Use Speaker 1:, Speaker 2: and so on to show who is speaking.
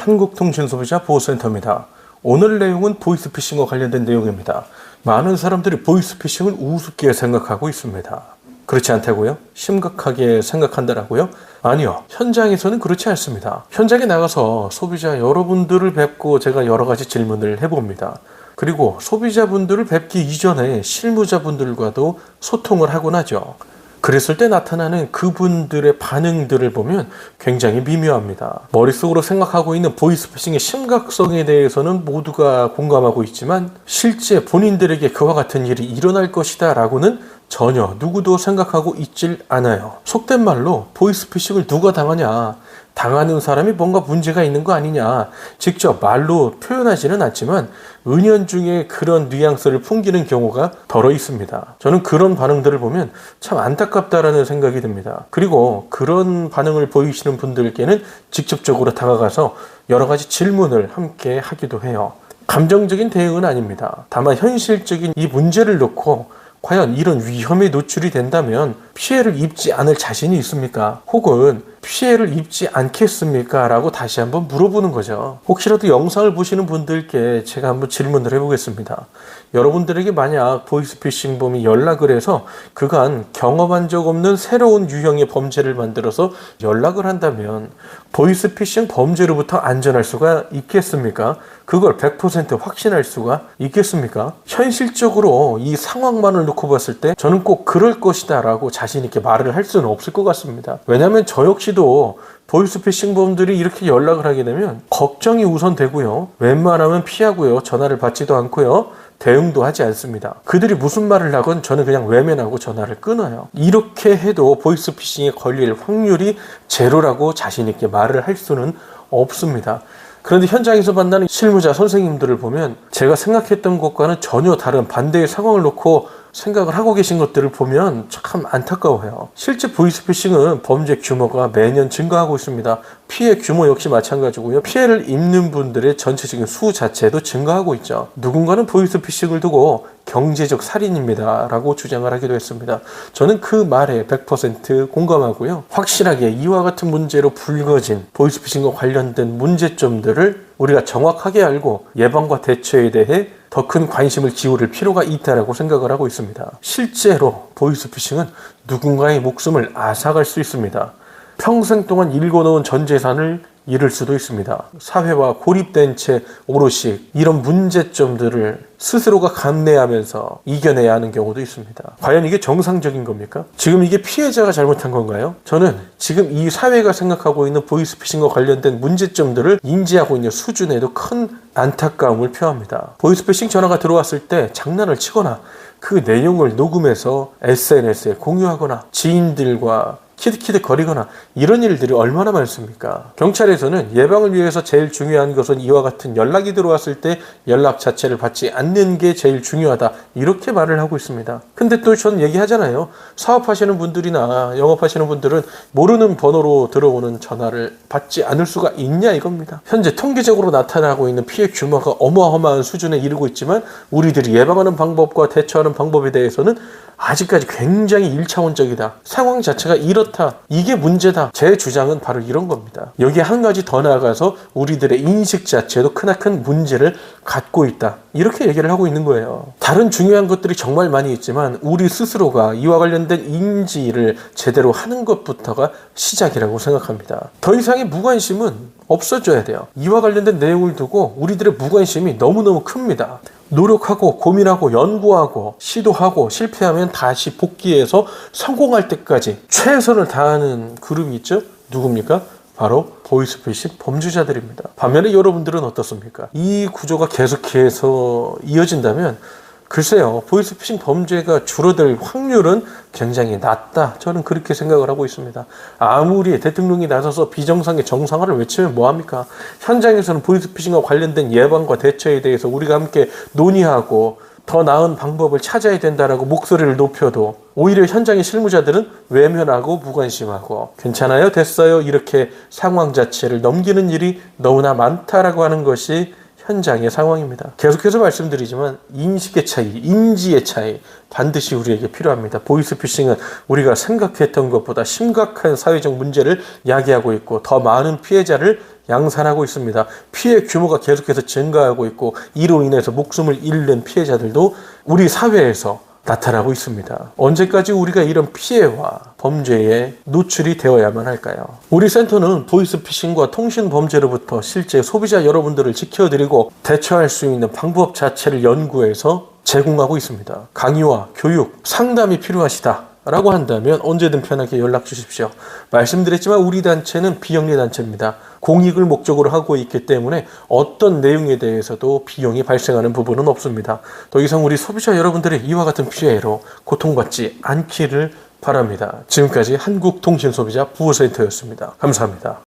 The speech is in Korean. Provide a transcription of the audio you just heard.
Speaker 1: 한국통신소비자보호센터입니다. 오늘 내용은 보이스피싱과 관련된 내용입니다. 많은 사람들이 보이스피싱을 우습게 생각하고 있습니다. 그렇지 않다고요? 심각하게 생각한다라고요? 아니요. 현장에서는 그렇지 않습니다. 현장에 나가서 소비자 여러분들을 뵙고 제가 여러 가지 질문을 해봅니다. 그리고 소비자분들을 뵙기 이전에 실무자분들과도 소통을 하곤 하죠. 그랬을 때 나타나는 그분들의 반응들을 보면 굉장히 미묘합니다. 머릿속으로 생각하고 있는 보이스피싱의 심각성에 대해서는 모두가 공감하고 있지만 실제 본인들에게 그와 같은 일이 일어날 것이다 라고는 전혀 누구도 생각하고 있질 않아요. 속된 말로 보이스피싱을 누가 당하냐, 당하는 사람이 뭔가 문제가 있는 거 아니냐, 직접 말로 표현하지는 않지만 은연중에 그런 뉘앙스를 풍기는 경우가 덜어 있습니다. 저는 그런 반응들을 보면 참 안타깝다라는 생각이 듭니다. 그리고 그런 반응을 보이시는 분들께는 직접적으로 다가가서 여러 가지 질문을 함께 하기도 해요. 감정적인 대응은 아닙니다. 다만 현실적인 이 문제를 놓고 과연 이런 위험에 노출이 된다면 피해를 입지 않을 자신이 있습니까? 혹은 피해를 입지 않겠습니까? 라고 다시 한번 물어보는 거죠. 혹시라도 영상을 보시는 분들께 제가 한번 질문을 해보겠습니다. 여러분들에게 만약 보이스피싱범이 연락을 해서 그간 경험한 적 없는 새로운 유형의 범죄를 만들어서 연락을 한다면 보이스피싱 범죄로부터 안전할 수가 있겠습니까? 그걸 100% 확신할 수가 있겠습니까? 현실적으로 이 상황만을 놓고 봤을 때 저는 꼭 그럴 것이다 라고 자신 있게 말을 할 수는 없을 것 같습니다. 왜냐하면 저 역시도 보이스피싱범들이 이렇게 연락을 하게 되면 걱정이 우선 되고요. 웬만하면 피하고요. 전화를 받지도 않고요. 대응도 하지 않습니다. 그들이 무슨 말을 하건 저는 그냥 외면하고 전화를 끊어요. 이렇게 해도 보이스피싱에 걸릴 확률이 제로라고 자신 있게 말을 할 수는 없습니다. 그런데 현장에서 만나는 실무자 선생님들을 보면 제가 생각했던 것과는 전혀 다른 반대의 상황을 놓고 생각을 하고 계신 것들을 보면 참 안타까워요. 실제 보이스피싱은 범죄 규모가 매년 증가하고 있습니다. 피해 규모 역시 마찬가지고요. 피해를 입는 분들의 전체적인 수 자체도 증가하고 있죠. 누군가는 보이스피싱을 두고 경제적 살인입니다 라고 주장을 하기도 했습니다. 저는 그 말에 100% 공감하고요. 확실하게 이와 같은 문제로 불거진 보이스피싱과 관련된 문제점들을 우리가 정확하게 알고 예방과 대처에 대해 더 큰 관심을 기울일 필요가 있다고 생각을 하고 있습니다. 실제로 보이스피싱은 누군가의 목숨을 앗아갈 수 있습니다. 평생 동안 일궈놓은 전 재산을 잃을 수도 있습니다. 사회와 고립된 채 오롯이 이런 문제점들을 스스로가 감내하면서 이겨내야 하는 경우도 있습니다. 과연 이게 정상적인 겁니까? 지금 이게 피해자가 잘못한 건가요? 저는 지금 이 사회가 생각하고 있는 보이스피싱과 관련된 문제점들을 인지하고 있는 수준에도 큰 안타까움을 표합니다. 보이스피싱 전화가 들어왔을 때 장난을 치거나 그 내용을 녹음해서 SNS에 공유하거나 지인들과 키득키득 거리거나 이런 일들이 얼마나 많습니까? 경찰에서는 예방을 위해서 제일 중요한 것은 이와 같은 연락이 들어왔을 때 연락 자체를 받지 않는 게 제일 중요하다 이렇게 말을 하고 있습니다. 근데 또 전 얘기하잖아요. 사업하시는 분들이나 영업하시는 분들은 모르는 번호로 들어오는 전화를 받지 않을 수가 있냐 이겁니다. 현재 통계적으로 나타나고 있는 피해 규모가 어마어마한 수준에 이르고 있지만 우리들이 예방하는 방법과 대처하는 방법에 대해서는 아직까지 굉장히 1차원적이다. 상황 자체가 이렇다. 이게 문제다. 제 주장은 바로 이런 겁니다. 여기에 한 가지 더 나아가서 우리들의 인식 자체도 크나큰 문제를 갖고 있다. 이렇게 얘기를 하고 있는 거예요. 다른 중요한 것들이 정말 많이 있지만 우리 스스로가 이와 관련된 인지를 제대로 하는 것부터가 시작이라고 생각합니다. 더 이상의 무관심은 없어져야 돼요. 이와 관련된 내용을 두고 우리들의 무관심이 너무너무 큽니다. 노력하고 고민하고 연구하고 시도하고 실패하면 다시 복귀해서 성공할 때까지 최선을 다하는 그룹이 있죠? 누굽니까? 바로 보이스피싱 범죄자들입니다. 반면에 여러분들은 어떻습니까? 이 구조가 계속해서 이어진다면 글쎄요, 보이스피싱 범죄가 줄어들 확률은 굉장히 낮다. 저는 그렇게 생각을 하고 있습니다. 아무리 대통령이 나서서 비정상의 정상화를 외치면 뭐합니까? 현장에서는 보이스피싱과 관련된 예방과 대처에 대해서 우리가 함께 논의하고 더 나은 방법을 찾아야 된다라고 목소리를 높여도 오히려 현장의 실무자들은 외면하고 무관심하고 괜찮아요, 됐어요 이렇게 상황 자체를 넘기는 일이 너무나 많다라고 하는 것이 현장의 상황입니다. 계속해서 말씀드리지만 인식의 차이, 인지의 차이 반드시 우리에게 필요합니다. 보이스피싱은 우리가 생각했던 것보다 심각한 사회적 문제를 야기하고 있고 더 많은 피해자를 양산하고 있습니다. 피해 규모가 계속해서 증가하고 있고 이로 인해서 목숨을 잃는 피해자들도 우리 사회에서 나타나고 있습니다. 언제까지 우리가 이런 피해와 범죄에 노출이 되어야만 할까요? 우리 센터는 보이스피싱과 통신범죄로부터 실제 소비자 여러분들을 지켜드리고 대처할 수 있는 방법 자체를 연구해서 제공하고 있습니다. 강의와 교육, 상담이 필요하시다 라고 한다면 언제든 편하게 연락 주십시오. 말씀드렸지만 우리 단체는 비영리 단체입니다. 공익을 목적으로 하고 있기 때문에 어떤 내용에 대해서도 비용이 발생하는 부분은 없습니다. 더 이상 우리 소비자 여러분들의 이와 같은 피해로 고통받지 않기를 바랍니다. 지금까지 한국통신소비자 보호센터였습니다. 감사합니다.